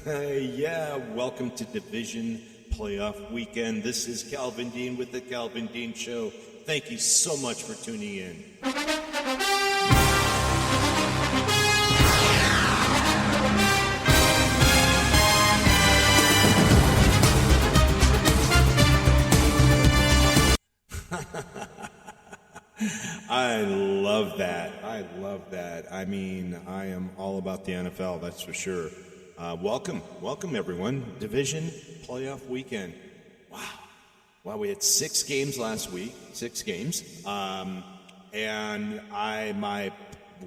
Yeah, welcome to Division Playoff Weekend. This is Calvin Dean with the Calvin Dean Show. Thank you so much for tuning in. I love that. I mean, I am all about the NFL, that's for sure. Welcome everyone. Division Playoff Weekend. Wow, we had 6 games last week, 6 games. And my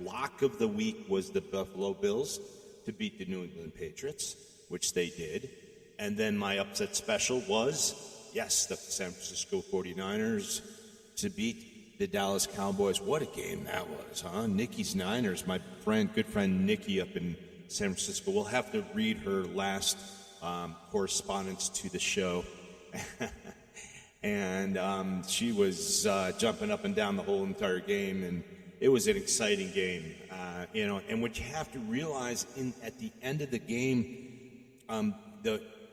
lock of the week was the Buffalo Bills to beat the New England Patriots, which they did. And then my upset special was, yes, the San Francisco 49ers to beat the Dallas Cowboys. What a game that was, huh? Nikki's Niners, my good friend Nikki up in San Francisco. We'll have to read her last correspondence to the show. And she was jumping up and down the whole entire game, and it was an exciting game. And what you have to realize at the end of the game,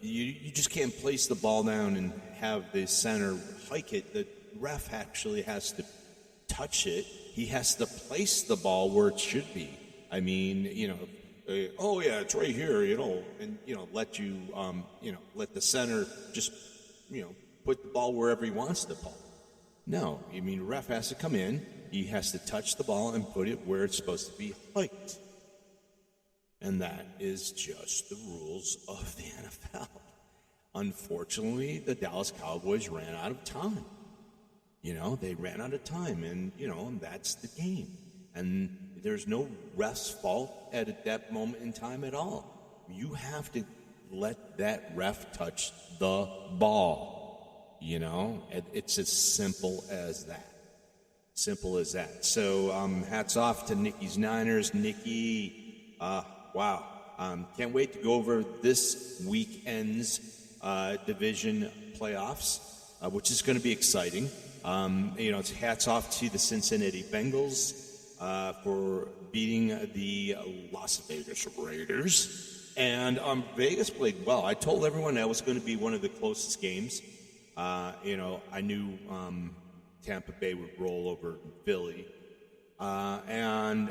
you just can't place the ball down and have the center hike it. The ref actually has to touch it. He has to place the ball where it should be. I mean, oh yeah, it's right here, and let you, let the center just, put the ball wherever he wants the ball. No, I mean, the ref has to come in. He has to touch the ball and put it where it's supposed to be hiked. And that is just the rules of the NFL. Unfortunately, the Dallas Cowboys ran out of time. They ran out of time, and that's the game. And there's no ref's fault at that moment in time at all. You have to let that ref touch the ball. It's as simple as that. So hats off to Nikki's Niners. Nikki, wow. Can't wait to go over this weekend's division playoffs, which is going to be exciting. It's hats off to the Cincinnati Bengals for beating the Las Vegas Raiders. And Vegas played well. I told everyone that was going to be one of the closest games. I knew Tampa Bay would roll over Philly. And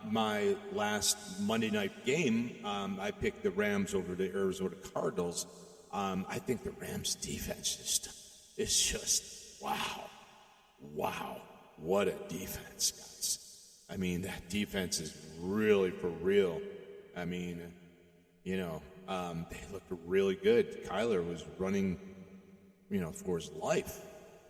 my last Monday night game, I picked the Rams over the Arizona Cardinals. I think the Rams defense is just wow, what a defense, guys. I mean, that defense is really for real. I mean, they looked really good. Kyler was running, for his life.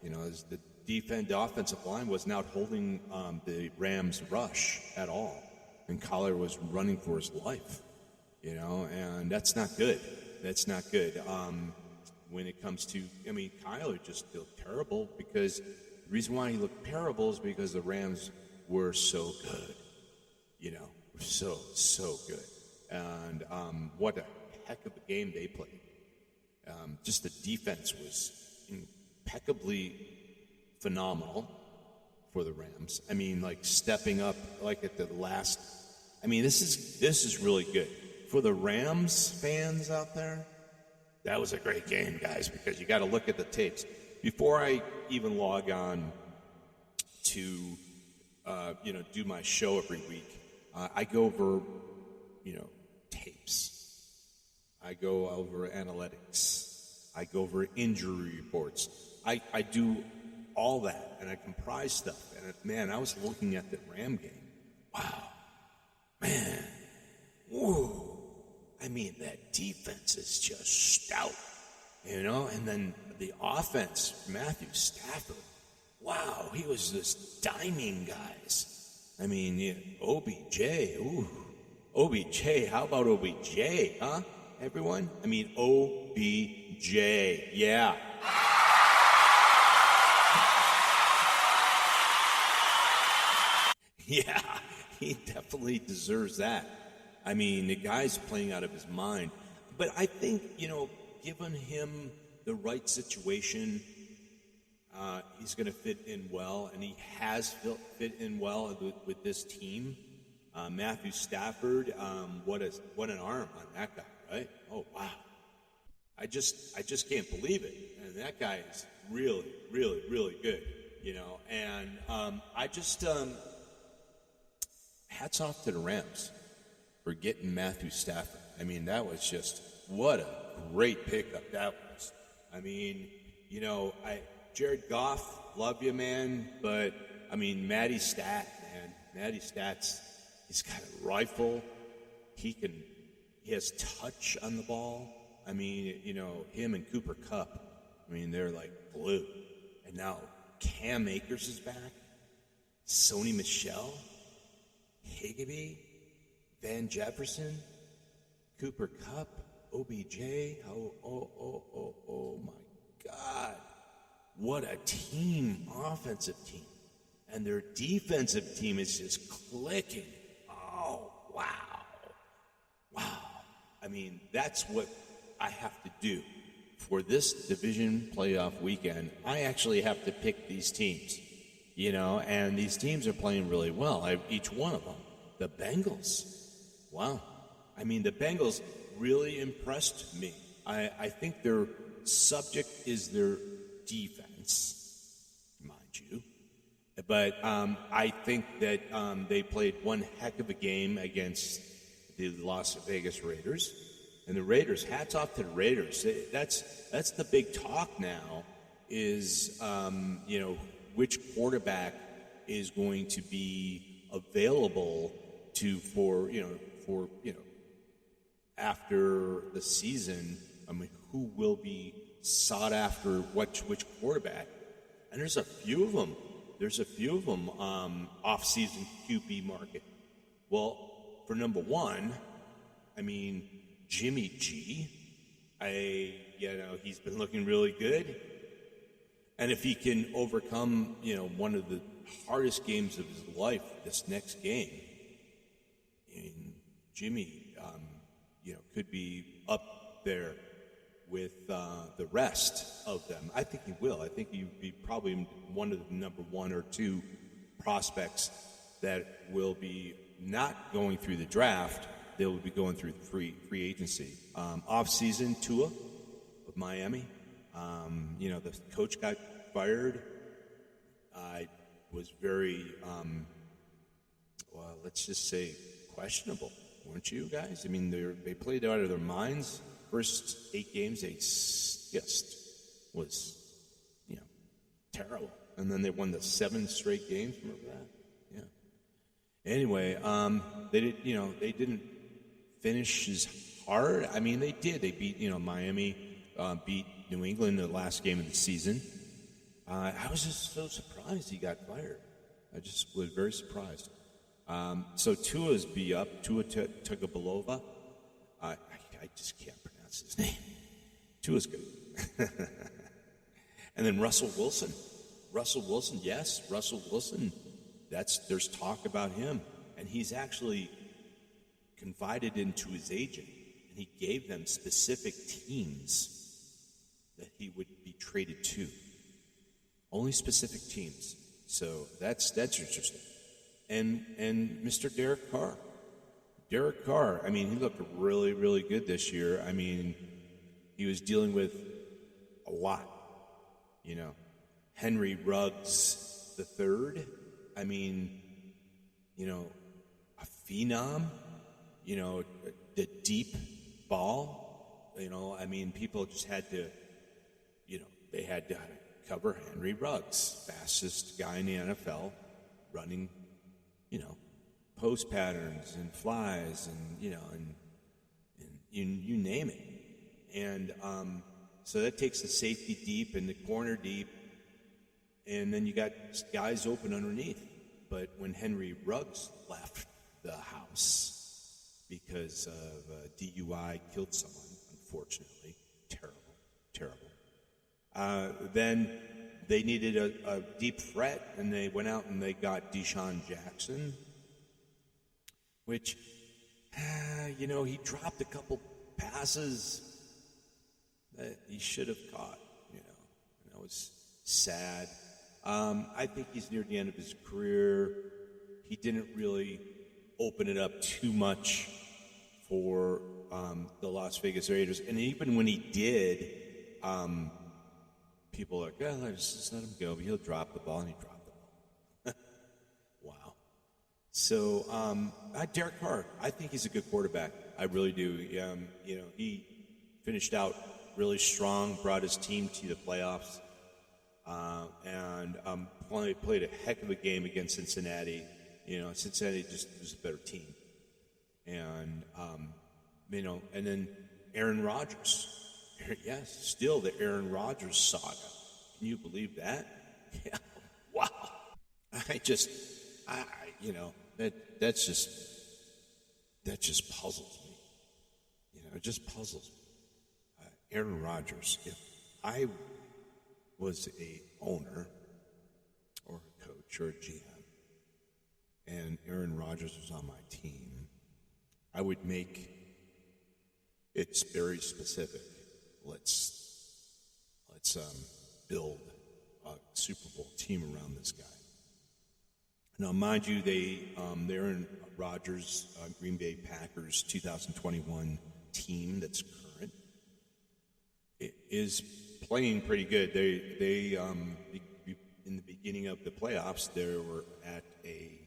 As the offensive line was not holding the Rams' rush at all. And Kyler was running for his life, and that's not good. When it comes to, Kyler just looked terrible because the reason why he looked terrible is because the Rams were so good, so good. And what a heck of a game they played. Just the defense was impeccably phenomenal for the Rams. Stepping up at the last. This is really good for the Rams fans out there. That was a great game, guys, because you got to look at the tapes before I even log on to do my show every week. I go over tapes. I go over analytics. I go over injury reports. I do all that, and I comprise stuff. And man, I was looking at the Ram game. Wow, man, whoa. That defense is just stout, and then the offense, Matthew Stafford, wow, he was just diming guys. OBJ, OBJ, how about OBJ, huh, everyone? OBJ, yeah. Yeah, he definitely deserves that. The guy's playing out of his mind. But I think, given him the right situation, he's going to fit in well, and he has fit in well with this team. Matthew Stafford, what an arm on that guy, right? Oh, wow. I just can't believe it. And that guy is really, really, really good, And I just hats off to the Rams for getting Matthew Stafford. I mean, that was just what a great pickup that was. I mean, Jared Goff, love you, man, but I mean, Matty Stat's, he's got a rifle. He has touch on the ball. I mean, him and Cooper Kupp, I mean, they're like glue. And now Cam Akers is back. Sony Michel, Higbee, Van Jefferson, Cooper Kupp, OBJ. Oh my God. What a team, offensive team. And their defensive team is just clicking. Oh, wow. I mean, that's what I have to do for this division playoff weekend. I actually have to pick these teams, and these teams are playing really well. Each one of them. The Bengals. Wow. I mean, the Bengals really impressed me. I think their subject is their defense, mind you. But I think that they played one heck of a game against the Las Vegas Raiders. And the Raiders, hats off to the Raiders. That's the big talk now is, which quarterback is going to be available for after the season. I mean, who will be sought after which quarterback? And there's a few of them. Off-season QB market. Well, for number one, I mean, Jimmy G. He's been looking really good. And if he can overcome, one of the hardest games of his life, this next game, Jimmy, could be up there with the rest of them. I think he will. I think he'd be probably one of the number one or two prospects that will be not going through the draft. They will be going through the free agency. Off-season, Tua of Miami. The coach got fired. I was very, let's just say questionable, weren't you guys? I mean, they played out of their minds. First 8 games, they just was, terrible. And then they won the 7 straight games. Remember that? Yeah. Anyway, they didn't finish as hard. I mean, they did. They beat, Miami, beat New England in the last game of the season. I was just so surprised he got fired. I just was very surprised. So Tua's be up. Tua Tagovailoa. I just can't pronounce his name. Tua's good. And then Russell Wilson. Yes, Russell Wilson. There's talk about him, and he's actually confided into his agent, and he gave them specific teams that he would be traded to. Only specific teams. So that's interesting. And Mr. Derek Carr. Derek Carr, I mean, he looked really, really good this year. I mean, he was dealing with a lot, Henry Ruggs III. I mean, a phenom, the deep ball, I mean, people just had to, they had to cover Henry Ruggs, fastest guy in the NFL, running, post patterns and flies and, and you name it. And so that takes the safety deep and the corner deep, and then you got guys open underneath. But when Henry Ruggs left the house because of DUI, killed someone, unfortunately, terrible. Then they needed a deep threat, and they went out and they got Deshaun Jackson, which, he dropped a couple passes that he should have caught, and that was sad. I think he's near the end of his career. He didn't really open it up too much for the Las Vegas Raiders. And even when he did, people are like, oh, let's just let him go. But he'll drop the ball, and he dropped the ball. Wow. So, Derek Carr, I think he's a good quarterback. I really do. He finished out really strong, brought his team to the playoffs, and played a heck of a game against Cincinnati. Cincinnati just was a better team. And, and then Aaron Rodgers. Yes, still the Aaron Rodgers saga. Can you believe that? Yeah. Wow. That just puzzles me. It just puzzles me. Aaron Rodgers, if I was a owner or a coach or a GM and Aaron Rodgers was on my team, I would make it very specific. Let's build a Super Bowl team around this guy. Now, mind you, the Aaron Rodgers Green Bay Packers 2021 team that's current is playing pretty good. They in the beginning of the playoffs, they were at a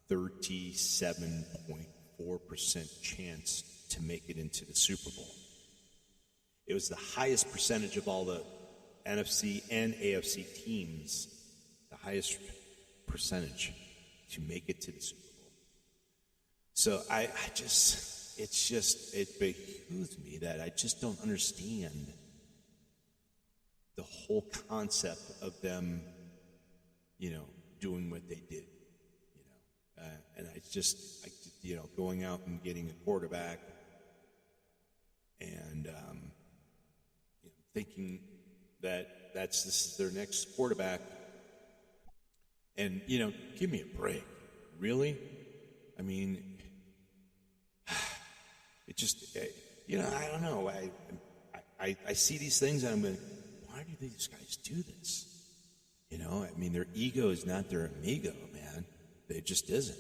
37.4% chance to make it into the Super Bowl. It was the highest percentage of all the NFC and AFC teams, the highest percentage to make it to the Super Bowl. So it behooves me that I just don't understand the whole concept of them, doing what they did, and going out and getting a quarterback and, thinking that this is their next quarterback. And, give me a break. Really? I mean, it just, I don't know. I see these things and I'm like, why do these guys do this? Their ego is not their amigo, man. It just isn't.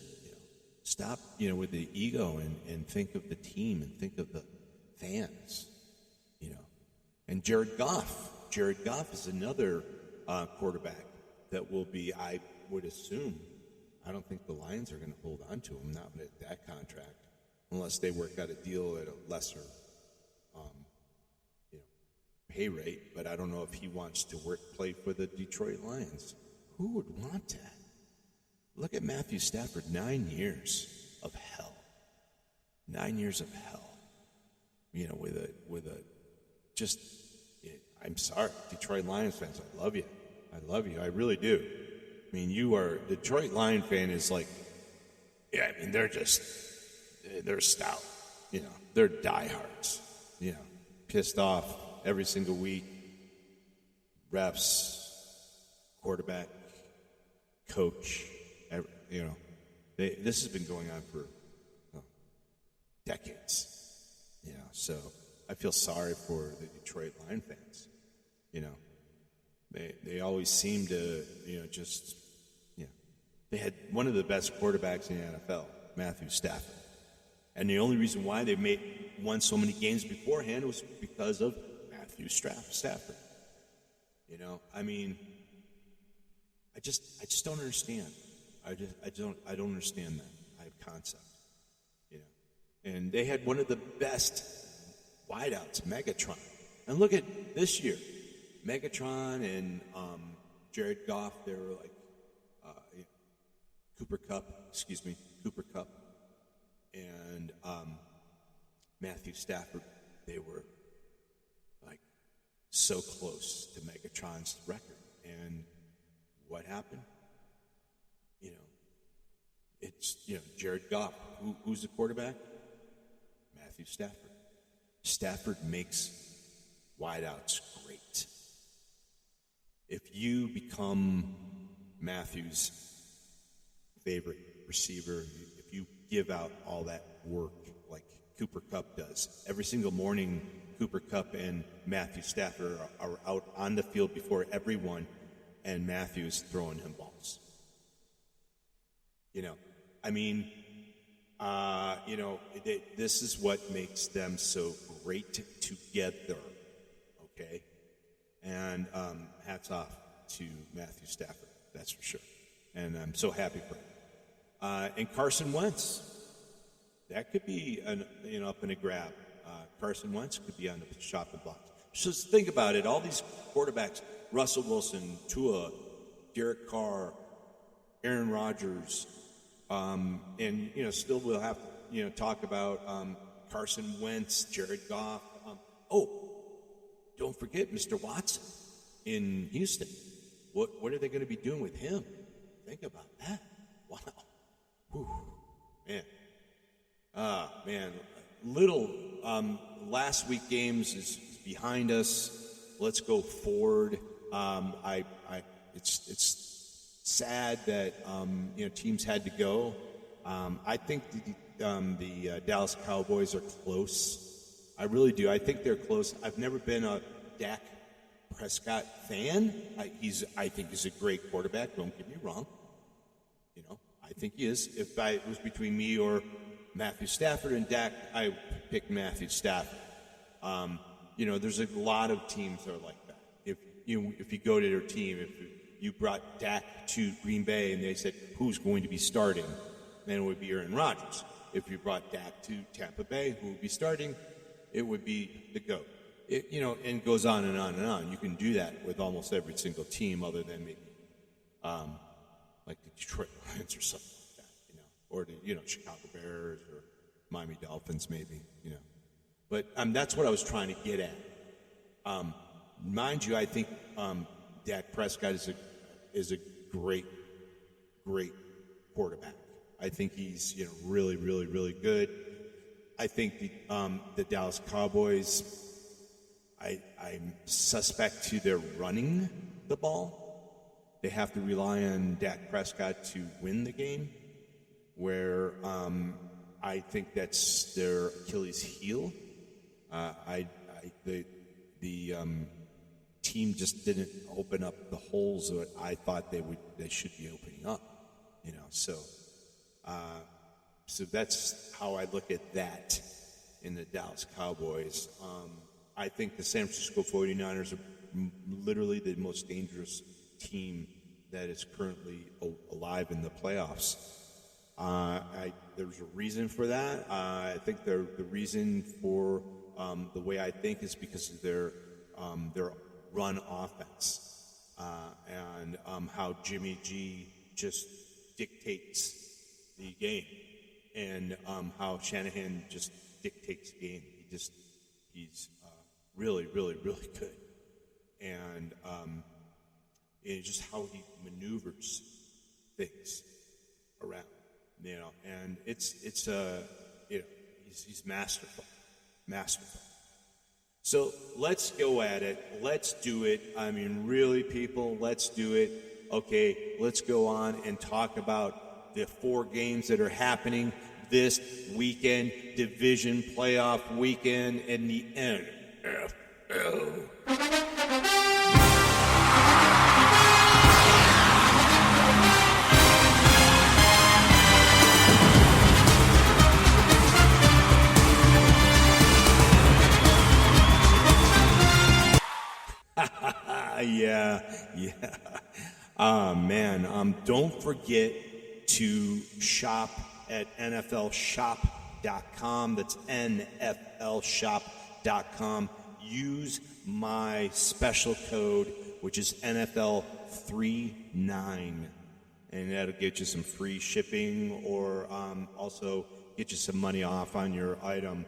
Stop, with the ego and think of the team and think of the fans, And Jared Goff is another quarterback that will be, I would assume, I don't think the Lions are going to hold on to him, not with that contract, unless they work out a deal at a lesser, pay rate. But I don't know if he wants to play for the Detroit Lions. Who would want that? Look at Matthew Stafford, 9 years of hell. 9 years of hell. I'm sorry, Detroit Lions fans, I love you. I really do. You are, Detroit Lion fan is like, they're stout. They're diehards. Pissed off every single week. Refs, quarterback, coach, this has been going on for decades. So I feel sorry for the Detroit Lion fans. They always seem to, they had one of the best quarterbacks in the NFL, Matthew Stafford. And the only reason why they won so many games beforehand was because of Matthew Stafford. I just don't understand. I don't understand that concept. And they had one of the best wideouts, Megatron. And look at this year, Megatron and Jared Goff. They were like Cooper Kupp, and Matthew Stafford. They were like so close to Megatron's record. And what happened? It's Jared Goff. Who's the quarterback? Matthew Stafford. Stafford makes wideouts great. If you become Matthew's favorite receiver, if you give out all that work like Cooper Kupp does, every single morning Cooper Kupp and Matthew Stafford are out on the field before everyone, and Matthew's throwing him balls. this is what makes them so great together, okay? And hats off to Matthew Stafford, that's for sure. And I'm so happy for him. And Carson Wentz, that could be up in a grab. Carson Wentz could be on the chopping block. Just think about it. All these quarterbacks, Russell Wilson, Tua, Derek Carr, Aaron Rodgers, and still we'll have to talk about Carson Wentz, Jared Goff. Don't forget Mr. Watson in Houston. What are they going to be doing with him? Think about that. Wow. Whew. Man. Little last week games is behind us. Let's go forward. It's sad that teams had to go. I think the Dallas Cowboys are close. I really do. I think they're close. I've never been a Dak Prescott fan. I think he's a great quarterback. Don't get me wrong. I think he is. If it was between me or Matthew Stafford and Dak, I pick Matthew Stafford. There's a lot of teams that are like that. If you go to their team, if you brought Dak to Green Bay and they said who's going to be starting, then it would be Aaron Rodgers. If you brought Dak to Tampa Bay, who would be starting? It would be the GOAT. And it goes on and on and on. You can do that with almost every single team, other than maybe like the Detroit Lions or something like that, or the Chicago Bears or Miami Dolphins, maybe, But that's what I was trying to get at. Mind you, I think Dak Prescott is a great quarterback. I think he's really, really, really good. I think the Dallas Cowboys, I'm suspect to their running the ball. They have to rely on Dak Prescott to win the game, where I think that's their Achilles heel. The team just didn't open up the holes that I thought they should be opening up, So that's how I look at that in the Dallas Cowboys. I think the San Francisco 49ers are literally the most dangerous team that is currently alive in the playoffs. There's a reason for that. I think the reason for the way I think is because of their run offense and how Jimmy G just dictates the game, and how Shanahan just dictates the game. He's really, really, really good, and just how he maneuvers things around, and he's masterful. So let's go at it. Let's do it. I mean, really, people, let's do it. Okay, let's go on and talk about the 4 games that are happening this weekend, division playoff weekend in the NFL. Yeah. Man, don't forget to shop at NFLshop.com. That's NFLshop.com. Use my special code, which is NFL39, and that'll get you some free shipping, or also get you some money off on your item.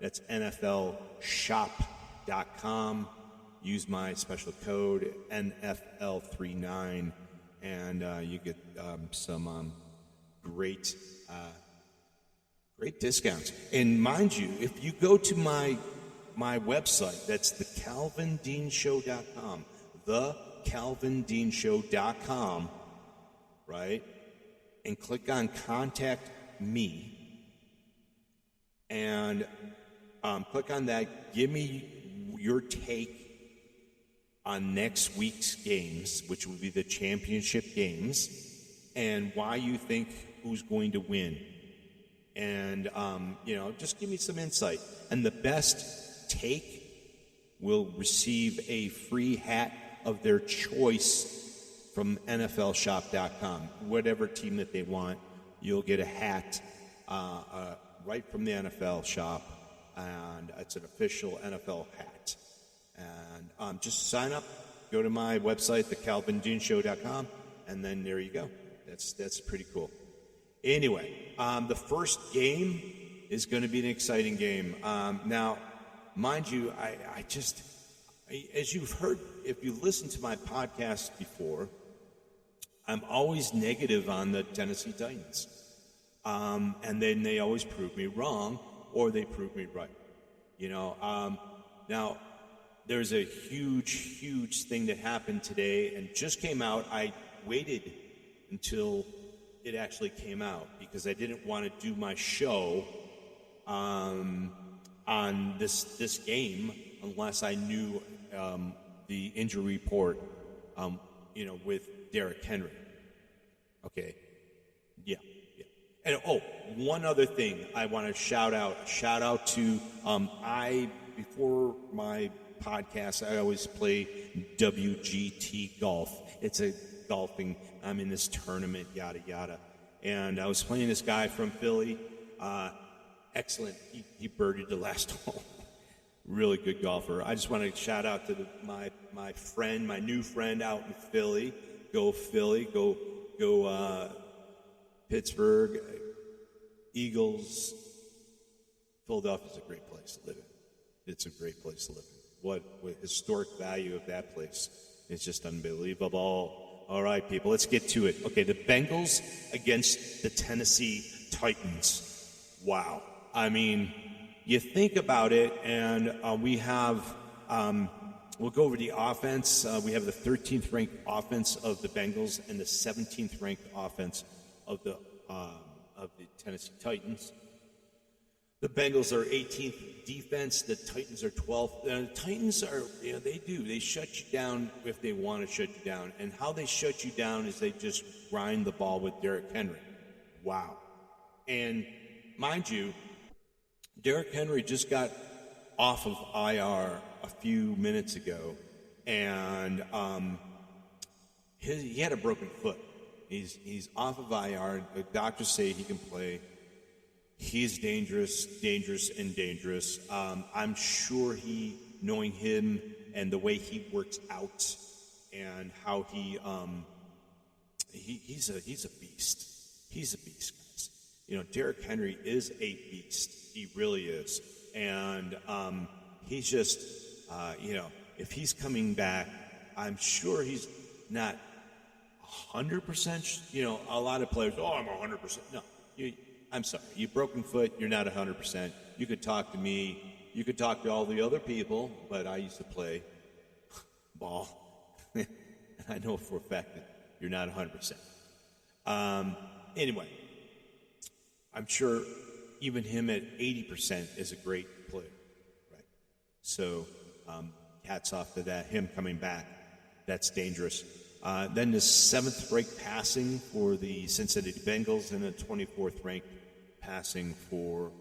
That's NFLshop.com. Use my special code, NFL39, and you get some great discounts. And mind you, if you go to my website, that's thecalvindeanshow.com, thecalvindeanshow.com, right? And click on Contact Me, and click on that. Give me your take on next week's games, which will be the championship games, and why you think who's going to win. and just give me some insight. And the best take will receive a free hat of their choice from NFLshop.com. Whatever team that they want, you'll get a hat right from the NFL shop, and it's an official NFL hat. And just sign up, go to my website, thecalvinduneshow.com, and then there you go. That's pretty cool. Anyway, the first game is going to be an exciting game. Now, mind you, as you've heard, if you listened to my podcast before, I'm always negative on the Tennessee Titans. And then they always prove me wrong, or they prove me right. Now, there's a huge thing that happened today and just came out. I waited until it actually came out because I didn't want to do my show on this game unless I knew the injury report, with Derrick Henry. Okay, yeah. And one other thing I want to shout out to before my podcast, I always play WGT golf. It's a golfing. I'm in this tournament, yada yada. And I was playing this guy from Philly. Excellent. He birdied the last hole. Really good golfer. I just want to shout out to my friend, my new friend out in Philly. Go Philly. Go Pittsburgh. Eagles. Philadelphia's a great place to live in. It's a great place to live in. What historic value of that place is just unbelievable. All right, people, let's get to it. Okay, the Bengals against the Tennessee Titans. Wow. I mean, you think about it, and we have, we'll go over the offense. We have the 13th ranked offense of the Bengals and the 17th ranked offense of the Tennessee Titans. The Bengals are 18th defense. The Titans are 12th. The Titans are, they shut you down if they want to shut you down. And how they shut you down is they just grind the ball with Derrick Henry. Wow. And mind you, Derrick Henry just got off of IR a few minutes ago, and he had a broken foot. He's off of IR. The doctors say he can play. He's dangerous. I'm sure knowing him and the way he works out and how he's a beast. He's a beast, guys. Derrick Henry is a beast. He really is. And he's just, if he's coming back, I'm sure he's not 100%. A lot of players, I'm 100%. No, I'm sorry. You broken foot, you're not 100%. You could talk to me. You could talk to all the other people, but I used to play ball. And I know for a fact that you're not 100%. Anyway, I'm sure even him at 80% is a great player, right? So hats off to that. Him coming back, that's dangerous. Then the 7th ranked passing for the Cincinnati Bengals and the 24th ranked passing for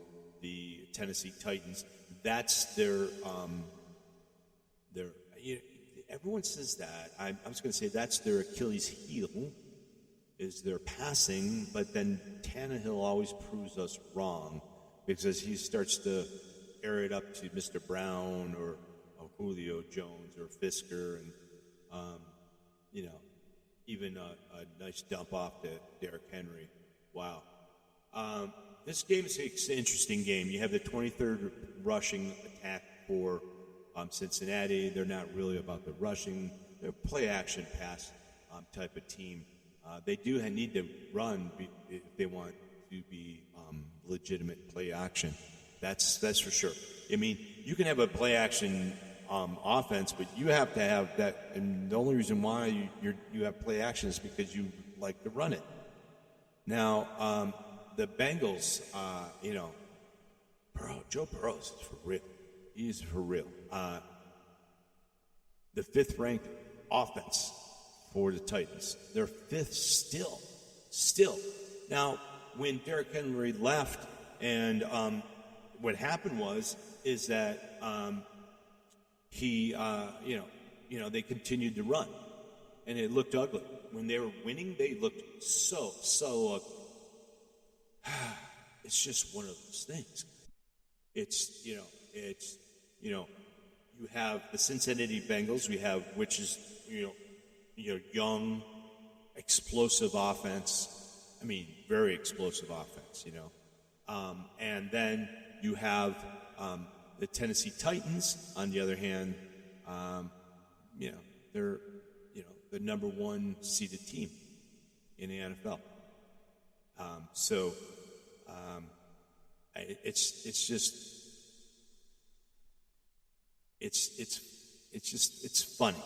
the Tennessee Titans. That's their everyone says that. I was going to say that's their Achilles heel, is their passing, but then Tannehill always proves us wrong because he starts to air it up to Mr. Brown or Julio Jones or Fisker and, even a nice dump off to Derrick Henry. Wow. This game is an interesting game. You have the 23rd rushing attack for Cincinnati. They're not really about the rushing. They're a play-action pass type of team. They do need to run if they want to be legitimate play-action. That's for sure. I mean, you can have a play-action offense, but you have to have that. And the only reason why you have play-action is because you like to run it. Now, the Bengals, Joe Burrow is for real. He's for real. The 5th ranked offense for the Titans. They're 5th still. Now, when Derrick Henry left, And what happened is that he, they continued to run, and it looked ugly. When they were winning, they looked so ugly. It's just one of those things. You have the Cincinnati Bengals, which is, young, explosive offense. I mean, very explosive offense, and then you have the Tennessee Titans, on the other hand. They're, the number one seeded team in the NFL. It's funny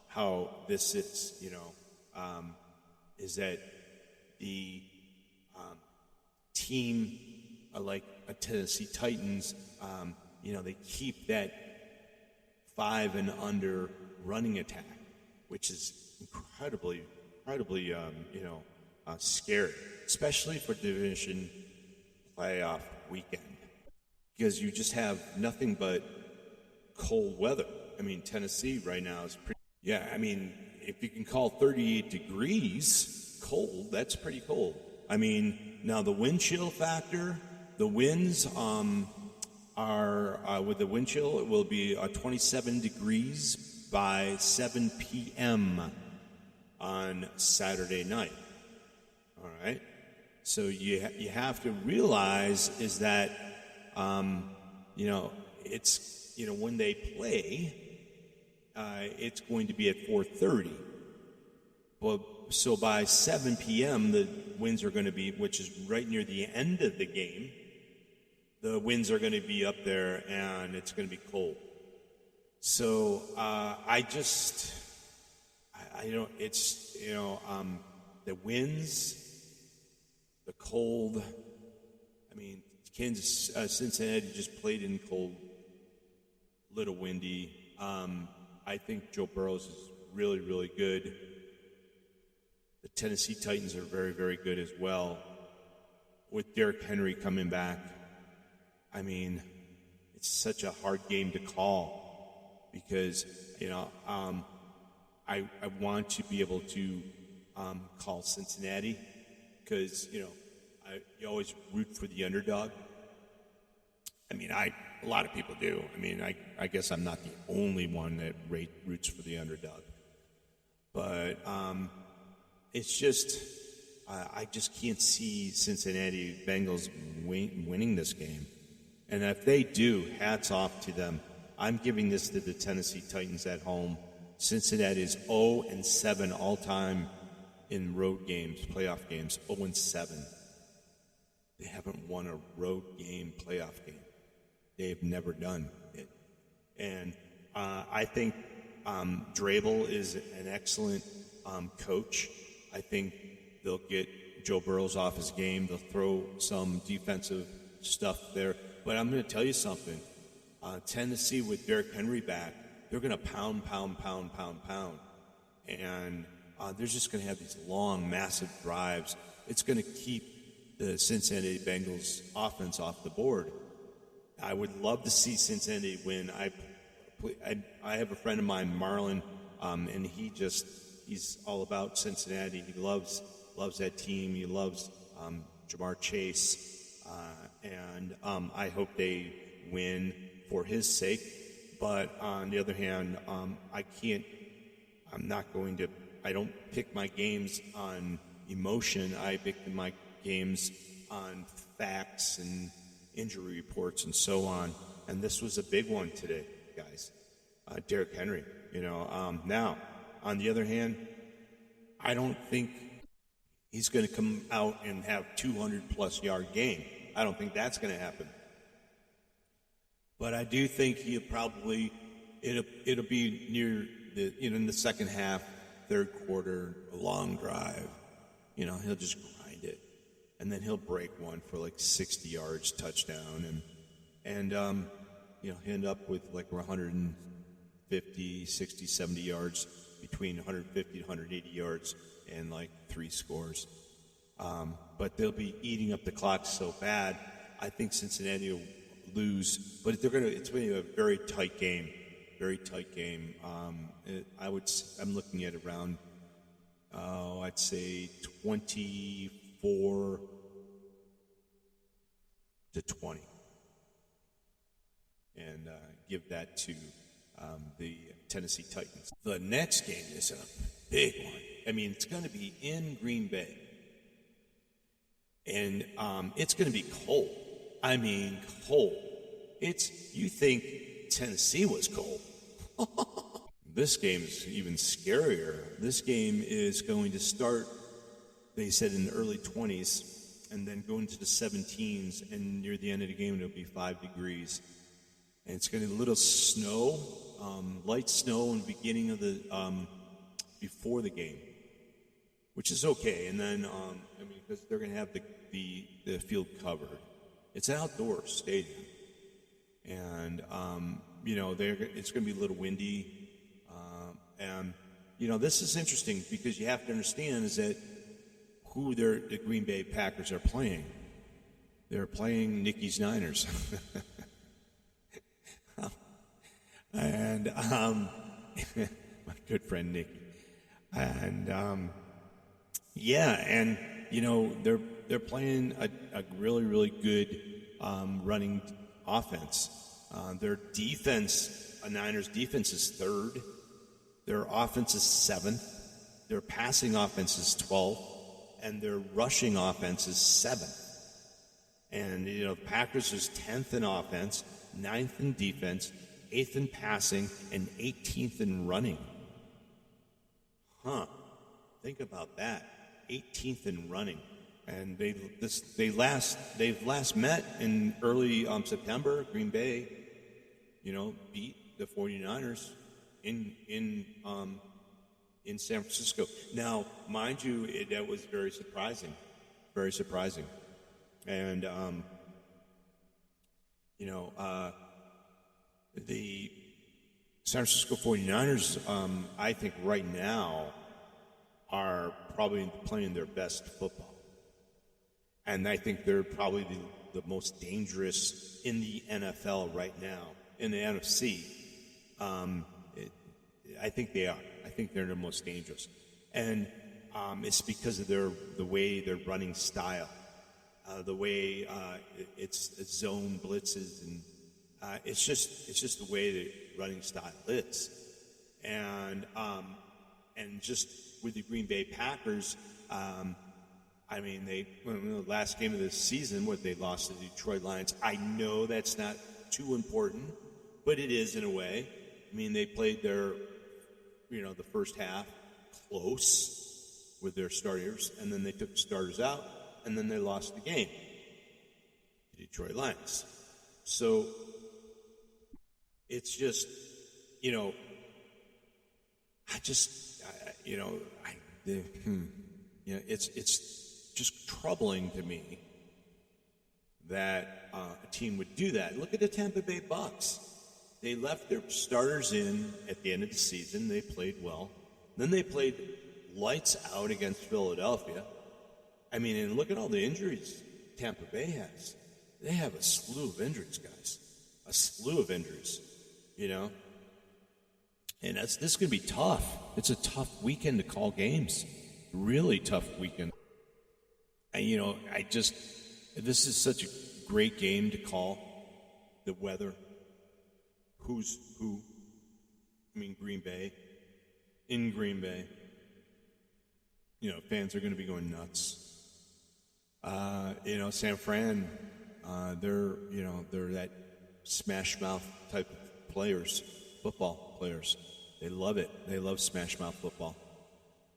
how this is, is that the team like a Tennessee Titans, they keep that 5 and under running attack, which is incredibly, scary, especially for division playoff weekend, because you just have nothing but cold weather. I mean, Tennessee right now is pretty. Yeah, I mean, if you can call 38 degrees cold, that's pretty cold. I mean, now the wind chill factor, the winds are with the wind chill, it will be 27 degrees by 7 p.m. on Saturday night. All right. So you have to realize is that it's when they play, it's going to be at 4:30. Well, so by 7 p.m. the winds are going to be, which is right near the end of the game, the winds are going to be up there and it's going to be cold. So the winds, the cold. I mean, Cincinnati just played in cold, little windy. I think Joe Burrows is really, really good. The Tennessee Titans are very, very good as well. With Derrick Henry coming back, I mean, it's such a hard game to call because, I want to be able to call Cincinnati because, you always root for the underdog. I mean, a lot of people do. I mean, I guess I'm not the only one that roots for the underdog. But it's just, I just can't see Cincinnati Bengals winning this game. And if they do, hats off to them. I'm giving this to the Tennessee Titans at home. Cincinnati is 0-7 all-time in road games, playoff games, 0-7. They haven't won a road game, playoff game. They've never done it. And I think Drabel is an excellent coach. I think they'll get Joe Burrows off his game. They'll throw some defensive stuff there. But I'm going to tell you something. Tennessee with Derrick Henry back, they're going to pound. And they're just going to have these long, massive drives. It's going to keep the Cincinnati Bengals offense off the board. I would love to see Cincinnati win. I have a friend of mine, Marlon, and he's all about Cincinnati. He loves that team. He loves Jamar Chase, and I hope they win for his sake. But on the other hand, I don't pick my games on emotion. I pick my games on facts and injury reports and so on. And this was a big one today, guys. Derrick Henry, Now, on the other hand, I don't think he's going to come out and have 200-plus yard game. I don't think that's going to happen. But I do think he'll probably it'll be near the in the second half, third quarter, a long drive. He'll just grind it, and then he'll break one for like 60 yards, touchdown, and he'll end up with like 150, 60, 70 yards, between 150 to 180 yards, and like 3 scores. But they'll be eating up the clock so bad. I think Cincinnati will lose, but it's going to be a very tight game. Very tight game. I'm looking at around, I'd say 24-20, and give that to the Tennessee Titans. The next game is a big one. I mean, it's going to be in Green Bay, and it's going to be cold. I mean, cold. You think Tennessee was cold. This game is even scarier. This game is going to start, they said, in the early 20s and then go into the 17s, and near the end of the game it'll be 5 degrees. And it's going to be a little snow, light snow in the beginning of the, before the game, which is okay. And then, because they're going to have the field covered. It's an outdoor stadium. And, it's going to be a little windy. And, this is interesting because you have to understand is that who the Green Bay Packers are playing. They're playing Nicky's Niners. And my good friend Nicky. And, they're playing a really, really good running offense. Their defense, Niners defense, is third. Their offense is 7th. Their passing offense is 12th. And their rushing offense is 7th. And, the Packers is 10th in offense, 9th in defense, 8th in passing, and 18th in running. Think about that. 18th in running. And they've last met in early September. Green Bay, beat the 49ers in San Francisco. Now, mind you, that was very surprising. And the San Francisco 49ers, I think right now are probably playing their best football. And I think they're probably the most dangerous in the NFL right now, in the NFC. I think they are. I think they're the most dangerous. And it's because of the way their running style, the way it's zone blitzes, and it's just the way the running style is. And just with the Green Bay Packers, the last game of the season, they lost to the Detroit Lions. I know that's not too important, but it is in a way. They played their, the first half close with their starters, and then they took the starters out, and then they lost the game. The Detroit Lions. So it's just, it's just troubling to me that a team would do that. Look at the Tampa Bay Bucks. They left their starters in at the end of the season. They played well. Then they played lights out against Philadelphia. And look at all the injuries Tampa Bay has. They have a slew of injuries, guys. A slew of injuries, And this is going to be tough. It's a tough weekend to call games. Really tough weekend. And, this is such a great game to call. The weather. Who's who? Green Bay. In Green Bay. Fans are going to be going nuts. San Fran, they're that smash mouth type of players, football players. They love it. They love smash mouth football.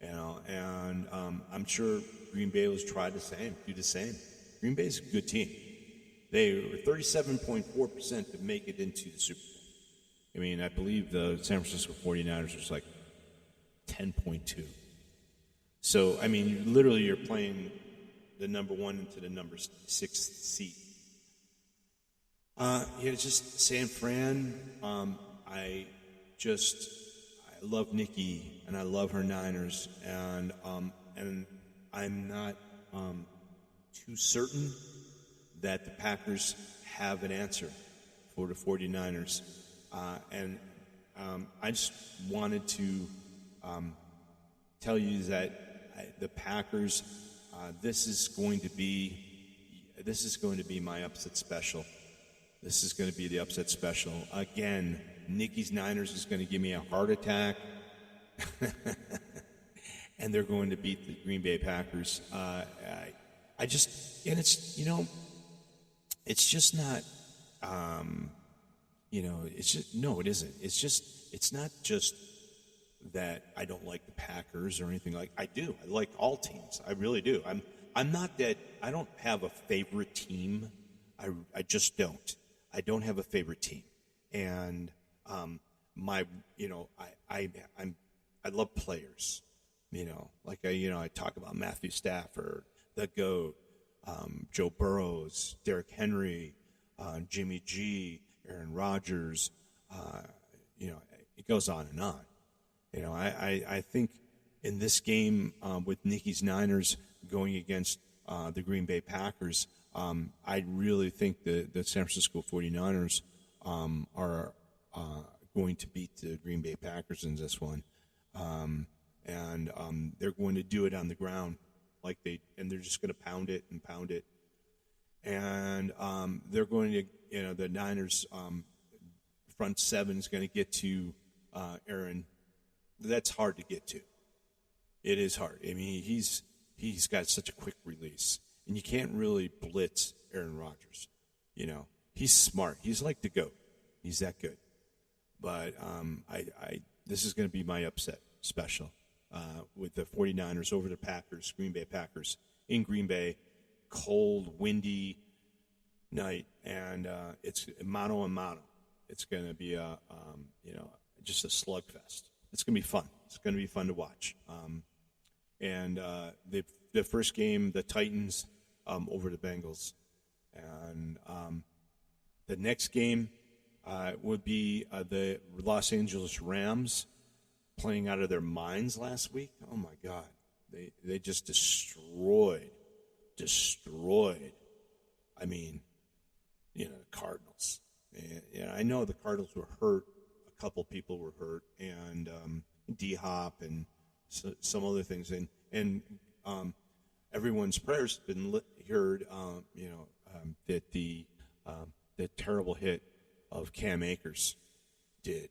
And I'm sure Green Bay will try do the same. Green Bay's a good team. They were 37.4% to make it into the Super Bowl. I believe the San Francisco 49ers was like 10.2. So, literally you're playing the number 1 into the number 6 seed. Just San Fran. I love Nikki, and I love her Niners, and I'm not too certain that the Packers have an answer for the 49ers. And I just wanted to tell you that the Packers, this is going to be my upset special. This is going to be the upset special. Again, Nikki's Niners is going to give me a heart attack. And they're going to beat the Green Bay Packers. It's just not, it isn't. It's not just that I don't like the Packers or anything like. I do. I like all teams. I really do. I'm not that. I don't have a favorite team. I just don't. I don't have a favorite team, and I love players. I talk about Matthew Stafford, the GOAT, Joe Burrows, Derrick Henry, Jimmy G, Aaron Rodgers. It goes on and on. I think in this game with Nikki's Niners going against the Green Bay Packers, I really think the San Francisco 49ers are going to beat the Green Bay Packers in this one. And they're going to do it on the ground and they're just going to pound it. And they're going to, the Niners front seven is going to get to Aaron. That's hard to get to. It is hard. I mean, he's got such a quick release, and you can't really blitz Aaron Rodgers. He's smart. He's like the GOAT. He's that good. But this is going to be my upset special with the 49ers over the Packers, Green Bay Packers in Green Bay. Cold, windy night, and it's mano a mano. It's going to be just a slugfest. It's going to be fun. It's going to be fun to watch. And the first game, the Titans over the Bengals, and the next game would be the Los Angeles Rams playing out of their minds last week. Oh my God, they just destroyed. I mean, the Cardinals. And I know the Cardinals were hurt. A couple people were hurt, and D-Hop and some other things. And everyone's prayers have been heard. That the terrible hit of Cam Akers did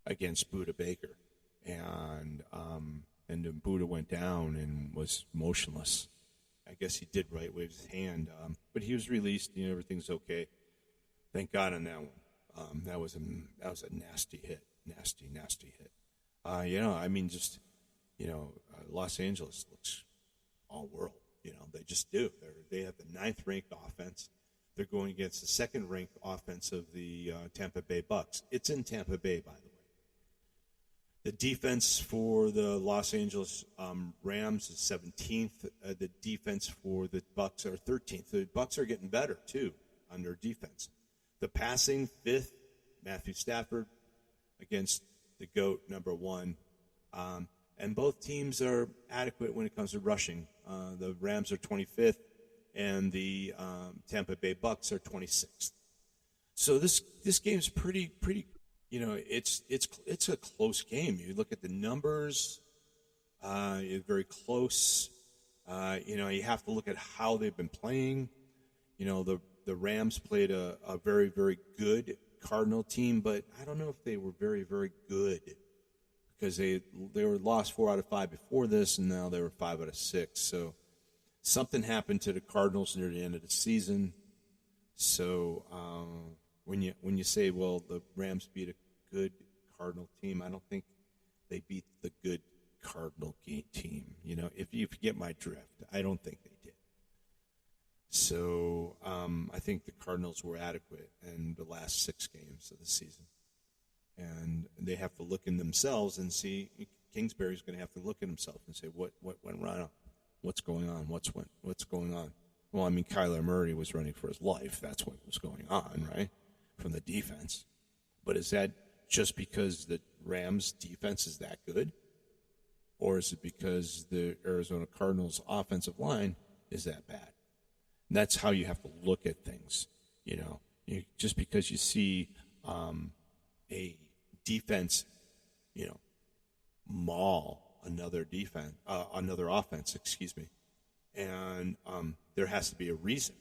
against Budda Baker, and then Budda went down and was motionless. I guess he did right with his hand, but he was released. Everything's okay. Thank God on that one. That was a nasty hit, nasty hit. Los Angeles looks all world. They just do. They have the 9th ranked offense. They're going against the 2nd ranked offense of the Tampa Bay Bucks. It's in Tampa Bay, by the way. The defense for the Los Angeles Rams is 17th. The defense for the Bucks are 13th. The Bucks are getting better too on their defense. The passing 5th, Matthew Stafford against the GOAT number 1. And both teams are adequate when it comes to rushing. The Rams are 25th, and the Tampa Bay Bucks are 26th. So this game's pretty. It's a close game. You look at the numbers. It's very close. You have to look at how they've been playing. The Rams played a very, very good Cardinal team, but I don't know if they were very, very good, because they were lost 4 out of 5 before this, and now they were 5 out of 6. So something happened to the Cardinals near the end of the season. So when you say, well, the Rams beat a good Cardinal team, I don't think they beat the good Cardinal team. If you get my drift, I don't think they did. So I think the Cardinals were adequate in the last 6 games of the season. And they have to look in themselves and see. Kingsbury's going to have to look at himself and say, what went wrong? What's going on? What's going on? Well, Kyler Murray was running for his life. That's what was going on, right? From the defense. But is that just because the Rams' defense is that good? Or is it because the Arizona Cardinals' offensive line is that bad? that's how you have to look at things. Just because you see a defense, maul another offense, and there has to be a reason.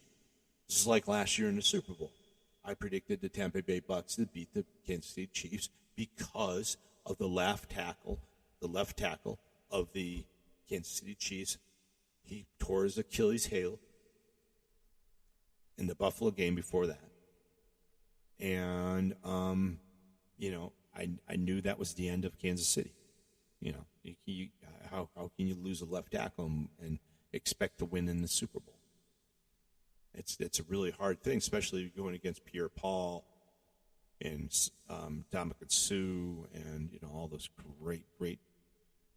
This is like last year in the Super Bowl. I predicted the Tampa Bay Bucks to beat the Kansas City Chiefs because of the left tackle of the Kansas City Chiefs. He tore his Achilles heel in the Buffalo game before that. And, I knew that was the end of Kansas City. How can you lose a left tackle and expect to win in the Super Bowl? It's a really hard thing, especially going against Pierre-Paul and Ndamukong Suh and all those great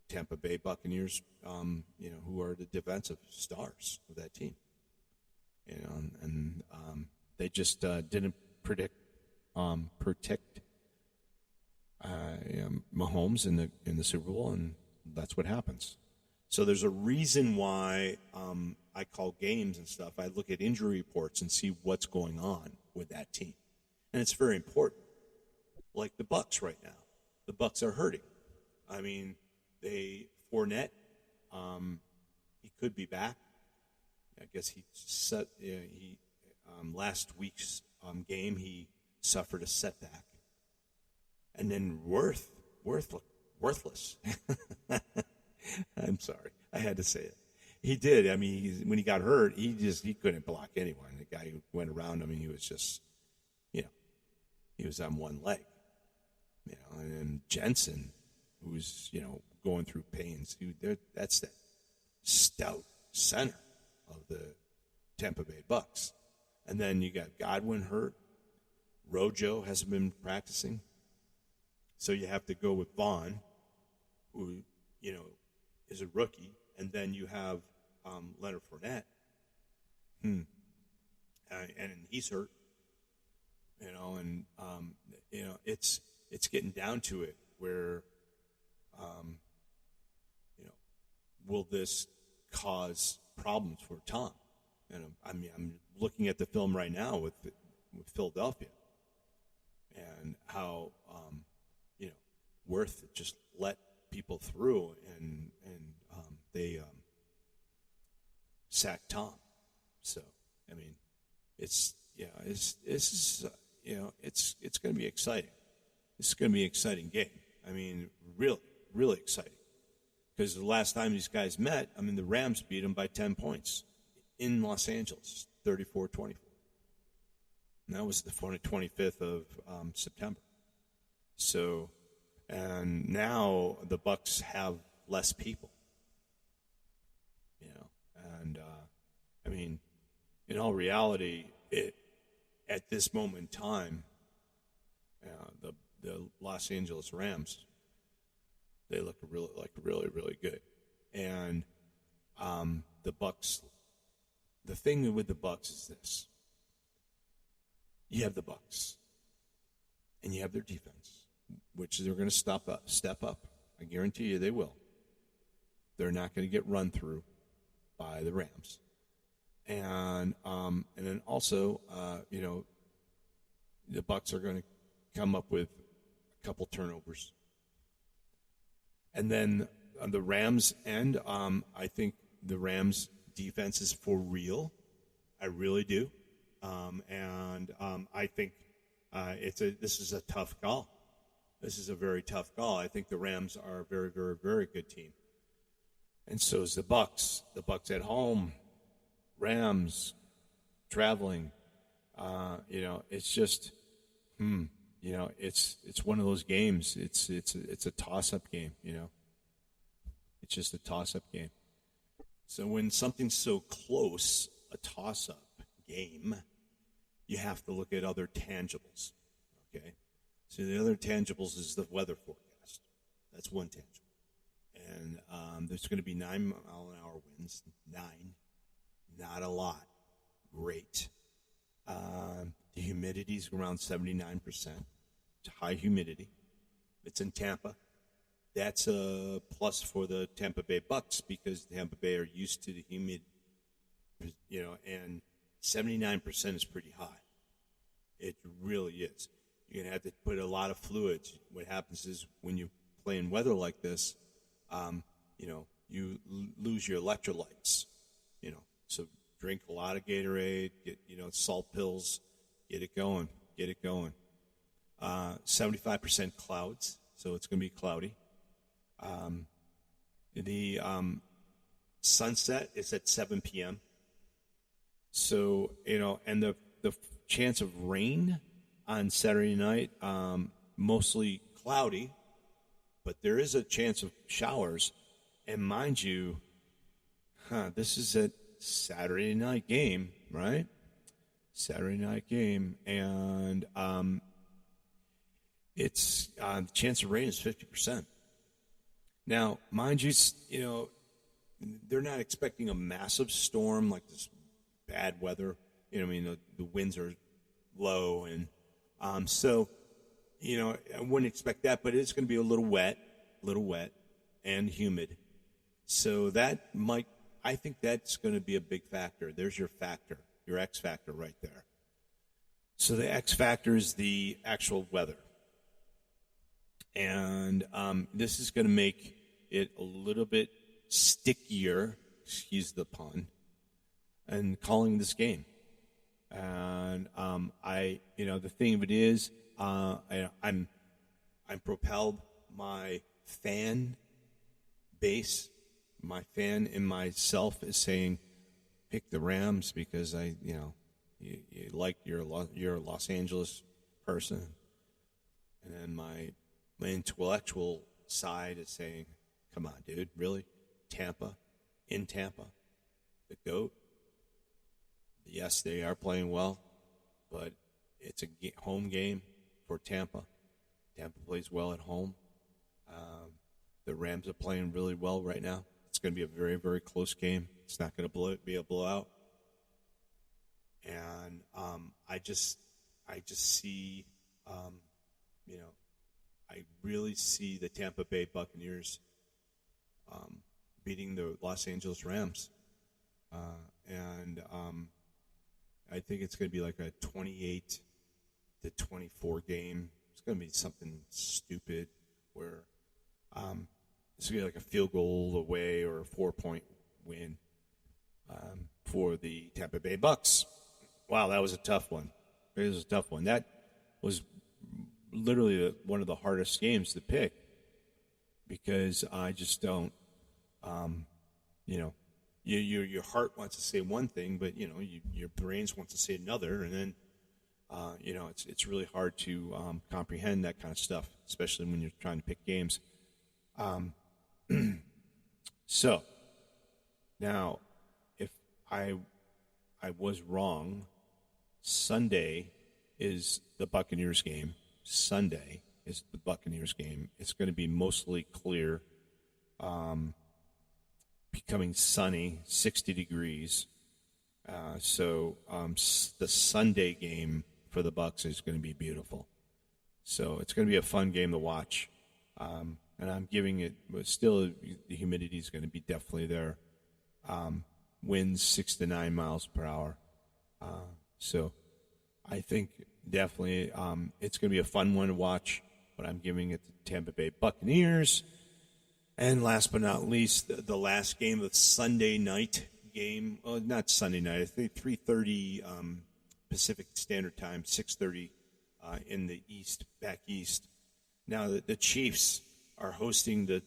Tampa Bay Buccaneers, who are the defensive stars of that team. And they just didn't protect Mahomes in the Super Bowl, and that's what happens. So there's a reason why I call games and stuff. I look at injury reports and see what's going on with that team, and it's very important. Like the Bucks right now, the Bucks are hurting. I mean, Fournette, he could be back. I guess last week's game he suffered a setback, and then worthless. I'm sorry, I had to say it. He did. I mean, when he got hurt, he couldn't block anyone. The guy who went around him, he was just, he was on one leg. And then Jensen, who's going through pains, that's that stout center of the Tampa Bay Bucks. And then you got Godwin hurt. Rojo hasn't been practicing. So you have to go with Vaughn, who, is a rookie. And then you have Leonard Fournette. And he's hurt. It's getting down to it where, will this cause problems for Tom? And I'm looking at the film right now with Philadelphia, and how Worth just let people through, and they sacked Tom. So I mean, it's going to be exciting. This is going to be an exciting game. I mean, really, really exciting. Because the last time these guys met, the Rams beat them by 10 points in Los Angeles, 34-24. And that was the 25th of September. So, and now the Bucks have less people. And in all reality, at this moment in time, the Los Angeles Rams, they look really, really good. And the Bucks, the thing with the Bucks is this: you have the Bucks, and you have their defense, which they're going to step up. I guarantee you they will. They're not going to get run through by the Rams, and then also, the Bucks are going to come up with a couple turnovers. And then on the Rams end, I think the Rams defense is for real. I really do. I think this is a tough call. This is a very tough call. I think the Rams are a very, very, very good team. And so is the Bucks. The Bucks at home, Rams traveling. It's just, it's one of those games. It's a toss-up game. It's just a toss-up game. So when something's so close, a toss-up game, you have to look at other tangibles. Okay, so the other tangibles is the weather forecast. That's one tangible. And there's going to be 9-mile-an-hour winds. 9, not a lot. Great. The humidity is around 79%. It's high humidity. It's in Tampa. That's a plus for the Tampa Bay Bucks because Tampa Bay are used to the humid, and 79% is pretty high. It really is. You're going to have to put a lot of fluids. What happens is when you play in weather like this, you lose your electrolytes, So drink a lot of Gatorade, get, salt pills, get it going. 75% clouds, so it's going to be cloudy. The sunset is at 7 p.m. So, and the chance of rain on Saturday night, mostly cloudy, but there is a chance of showers. And mind you, this is a Saturday night game, right? Saturday night game, and it's the chance of rain is 50%. Now, mind you, they're not expecting a massive storm like this bad weather. The winds are low, and so I wouldn't expect that, but it's going to be a little wet and humid. So I think that's going to be a big factor. There's your factor, your X factor right there. So the X factor is the actual weather. And this is going to make it a little bit stickier, excuse the pun, and calling this game. And the thing of it is, I'm propelled. My fan base, my fan in myself is saying, pick the Rams because you like you're a Los Angeles person, and then my intellectual side is saying, come on, dude, really? Tampa, in Tampa, the GOAT. Yes, they are playing well, but it's a home game for Tampa. Tampa plays well at home. The Rams are playing really well right now. It's going to be a very, very close game. It's not going to be a blowout. And I just see, I really see the Tampa Bay Buccaneers beating the Los Angeles Rams. And I think it's going to be like a 28-24 game. It's going to be something stupid where it's going to be like a field goal away or a 4-point win for the Tampa Bay Bucks. Wow, that was a tough one. It was a tough one. That was literally one of the hardest games to pick because I just don't, your heart wants to say one thing, but your brains wants to say another, and then it's really hard to comprehend that kind of stuff, especially when you're trying to pick games. So now, if I was wrong, Sunday is the Buccaneers game. Sunday is the Buccaneers game. It's going to be mostly clear, becoming sunny, 60 degrees. So the Sunday game for the Bucs is going to be beautiful. So it's going to be a fun game to watch. And I'm giving it, but still the humidity is going to be definitely there. Winds 6 to 9 miles per hour. So I think definitely it's going to be a fun one to watch, but I'm giving it to Tampa Bay Buccaneers. And last but not least, the last game of Sunday night game. Well, not Sunday night. I think 3:30 Pacific Standard Time, 6:30 in the east, back east. Now the Chiefs are hosting the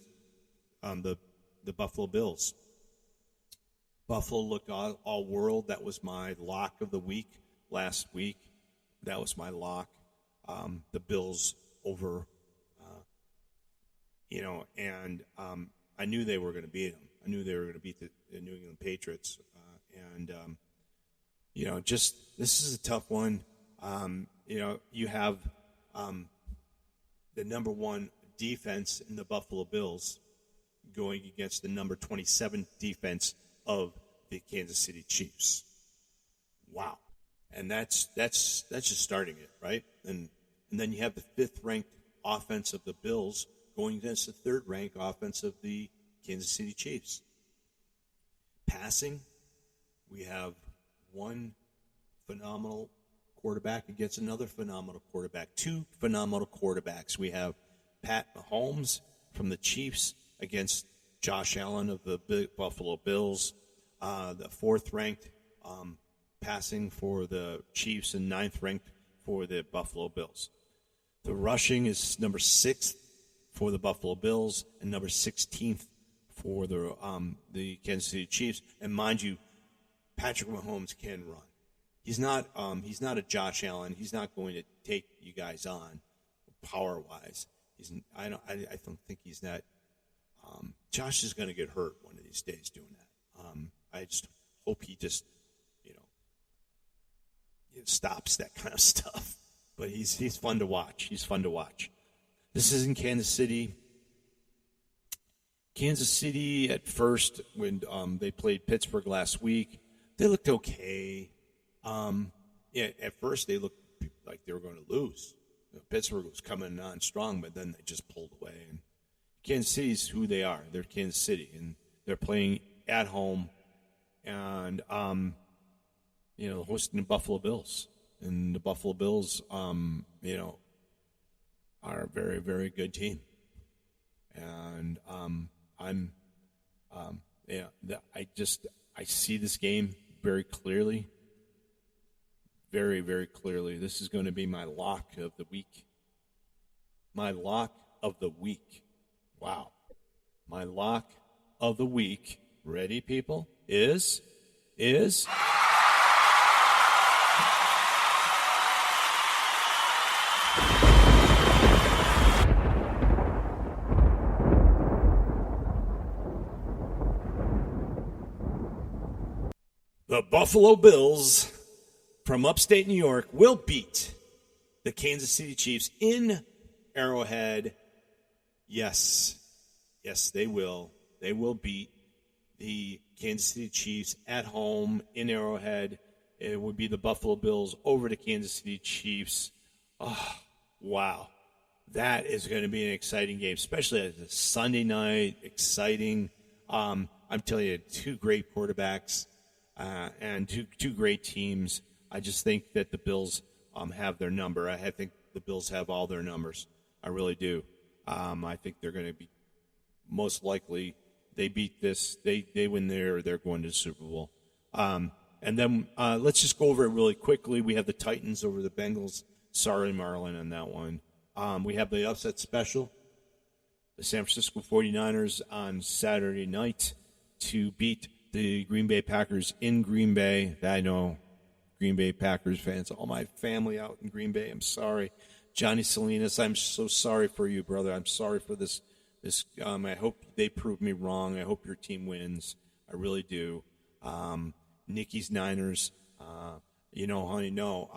Buffalo Bills. Buffalo looked all world. That was my lock of the week last week. That was my lock. The Bills over, and I knew they were going to beat them. I knew they were going to beat the New England Patriots. This is a tough one. You have the number one defense in the Buffalo Bills going against the number 27 defense of the Kansas City Chiefs. Wow. And that's just starting it, right? And then you have the fifth-ranked offense of the Bills going against the third-ranked offense of the Kansas City Chiefs. Passing, we have one phenomenal quarterback against another phenomenal quarterback. Two phenomenal quarterbacks. We have Pat Mahomes from the Chiefs against Josh Allen of the Buffalo Bills, the fourth-ranked passing for the Chiefs and ninth-ranked for the Buffalo Bills. The rushing is number 6th for the Buffalo Bills and number 16th for the Kansas City Chiefs. And mind you, Patrick Mahomes can run. He's not a Josh Allen. He's not going to take you guys on power-wise. I don't think he's that. Josh is going to get hurt one of these days doing that. I just hope he just, stops that kind of stuff. But he's fun to watch. He's fun to watch. This is in Kansas City. Kansas City at first, when they played Pittsburgh last week, they looked okay. At first they looked like they were going to lose. Pittsburgh was coming on strong, but then they just pulled away. And Kansas City's who they are. They're Kansas City, and they're playing at home, and hosting the Buffalo Bills. And the Buffalo Bills, are a very, very good team. And I see this game very clearly. Very, very clearly. This is going to be my lock of the week. My lock of the week. Wow. My lock of the week. Ready, people? Is the Buffalo Bills from upstate New York will beat the Kansas City Chiefs in Arrowhead. Yes, they will. They will beat the Kansas City Chiefs at home in Arrowhead. It would be the Buffalo Bills over the Kansas City Chiefs. Oh, wow. That is going to be an exciting game, especially as a Sunday night. Exciting. I'm telling you, two great quarterbacks. And two great teams. I just think that the Bills have their number. I think the Bills have all their numbers. I really do. I think they're going to be most likely they beat this. They win there. They're going to the Super Bowl. And then let's just go over it really quickly. We have the Titans over the Bengals. Sorry, Marlon, on that one. We have the upset special. The San Francisco 49ers on Saturday night to beat the Green Bay Packers in Green Bay. I know Green Bay Packers fans, all my family out in Green Bay. I'm sorry. Johnny Salinas, I'm so sorry for you, brother. I'm sorry for this. I hope they prove me wrong. I hope your team wins. I really do. Nikki's Niners, honey, no.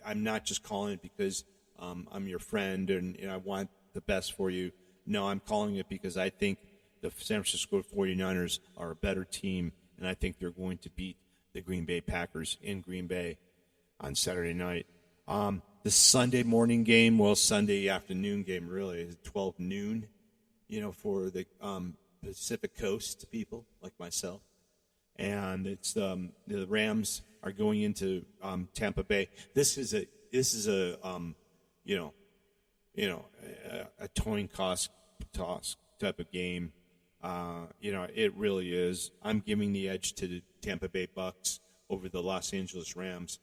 I'm not just calling it because I'm your friend and I want the best for you. No, I'm calling it because I think the San Francisco 49ers are a better team, and I think they're going to beat the Green Bay Packers in Green Bay on Saturday night. The Sunday morning game, Sunday afternoon game, really, is 12 noon, for the Pacific Coast people like myself. And it's the Rams are going into Tampa Bay. This is a coin toss type of game. It really is. I'm giving the edge to the Tampa Bay Bucks over the Los Angeles Rams.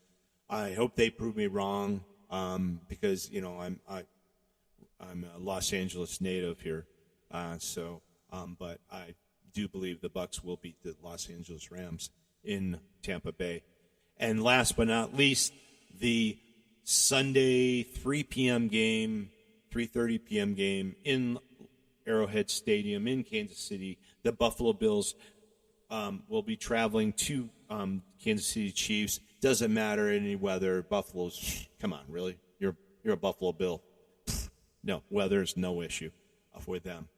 I hope they prove me wrong because I'm a Los Angeles native here, but I do believe the Bucks will beat the Los Angeles Rams in Tampa Bay. And last but not least, the Sunday 3 p.m. game, 3:30 p.m. game in Arrowhead Stadium in Kansas City. The Buffalo Bills will be traveling to Kansas City Chiefs. Doesn't matter any weather. Buffalo's, come on, really? You're a Buffalo Bill. No, weather's no issue with them.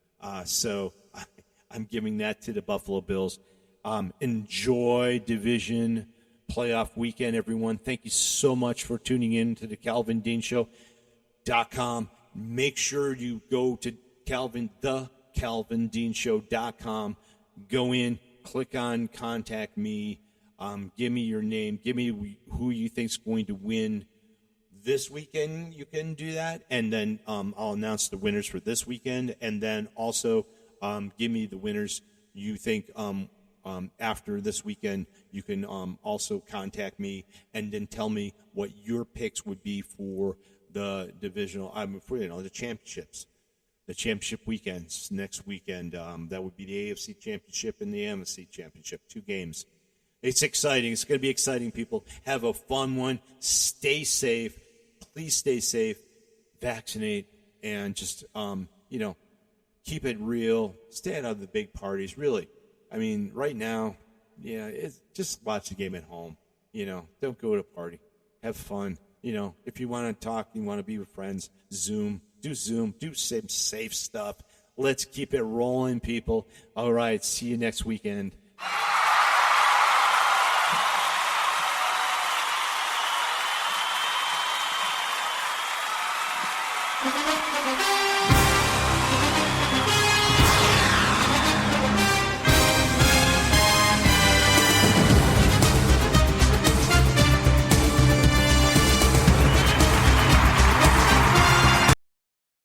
So I'm giving that to the Buffalo Bills. Enjoy division playoff weekend, everyone. Thank you so much for tuning in to the CalvinDeanShow.com. Make sure you go to thecalvindeanshow.com. Go in, click on Contact Me. Give me your name. Give me who you think's going to win this weekend. You can do that, and then I'll announce the winners for this weekend, and then also give me the winners you think after this weekend. You can also contact me and then tell me what your picks would be for the divisional. The championships. The championship weekends next weekend. That would be the AFC Championship and the NFC Championship. 2 games. It's exciting. It's going to be exciting, people. Have a fun one. Stay safe. Please stay safe. Vaccinate. And just, keep it real. Stay out of the big parties. Really. I mean, right now, it's just watch the game at home. Don't go to a party. Have fun. If you want to talk, you want to be with friends, Zoom, do some safe stuff. Let's keep it rolling, people. All right, see you next weekend.